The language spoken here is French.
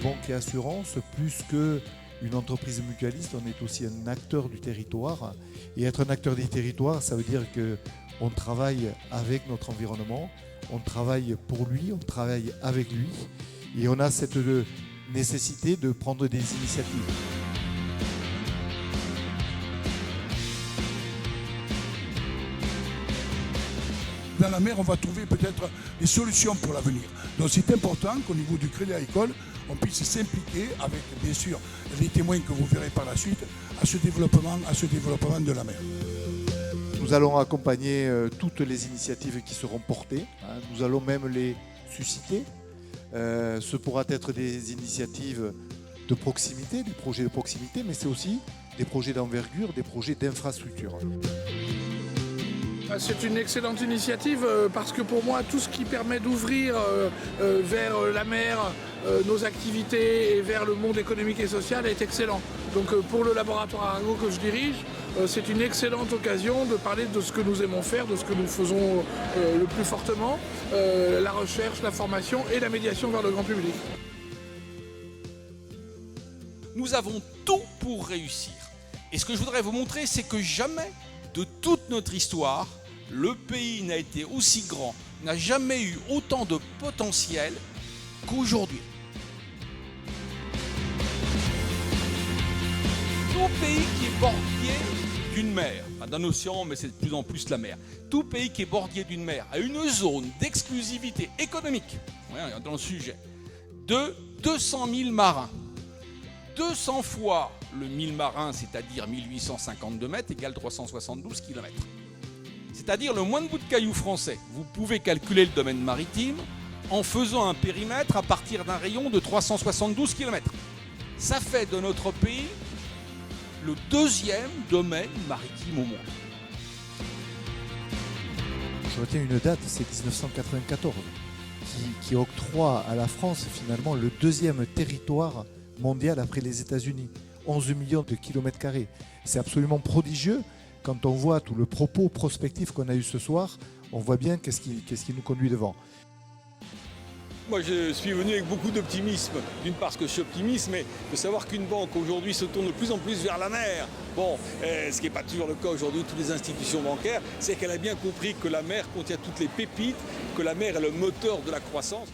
banque et assurance, plus qu'une entreprise mutualiste, on est aussi un acteur du territoire. Et être un acteur du territoire, ça veut dire qu'on travaille avec notre environnement, on travaille pour lui, on travaille avec lui, et on a cette nécessité de prendre des initiatives. Dans la mer, on va trouver peut-être des solutions pour l'avenir. Donc c'est important qu'au niveau du Crédit Agricole, on puisse s'impliquer avec, bien sûr, les témoins que vous verrez par la suite, à ce développement de la mer. Nous allons accompagner toutes les initiatives qui seront portées. Nous allons même les susciter. Ce pourra être des initiatives de proximité, des projets de proximité, mais c'est aussi des projets d'envergure, des projets d'infrastructure. C'est une excellente initiative parce que pour moi, tout ce qui permet d'ouvrir vers la mer nos activités et vers le monde économique et social est excellent. Donc pour le laboratoire Arago que je dirige, c'est une excellente occasion de parler de ce que nous aimons faire, de ce que nous faisons le plus fortement, la recherche, la formation et la médiation vers le grand public. Nous avons tout pour réussir. Et ce que je voudrais vous montrer, c'est que jamais de toute notre histoire, le pays n'a été aussi grand, n'a jamais eu autant de potentiel qu'aujourd'hui. Tout pays qui est bordé d'une mer, d'un océan, mais c'est de plus en plus la mer, tout pays qui est bordé d'une mer a une zone d'exclusivité économique, dans le sujet, de 200 000 marins. 200 fois le 1000 marins, c'est-à-dire 1852 mètres, égale 372 km. C'est-à-dire le moins de bout de cailloux français. Vous pouvez calculer le domaine maritime en faisant un périmètre à partir d'un rayon de 372 km. Ça fait de notre pays le deuxième domaine maritime au monde. Je retiens une date, c'est 1994, qui octroie à la France finalement le deuxième territoire mondial après les États-Unis. 11 millions de kilomètres carrés. C'est absolument prodigieux. Quand on voit tout le propos prospectif qu'on a eu ce soir, on voit bien qu'est-ce qui nous conduit devant. Moi, je suis venu avec beaucoup d'optimisme. D'une part, parce que je suis optimiste, mais de savoir qu'une banque aujourd'hui se tourne de plus en plus vers la mer. Bon, ce qui n'est pas toujours le cas aujourd'hui de toutes les institutions bancaires, c'est qu'elle a bien compris que la mer contient toutes les pépites, que la mer est le moteur de la croissance.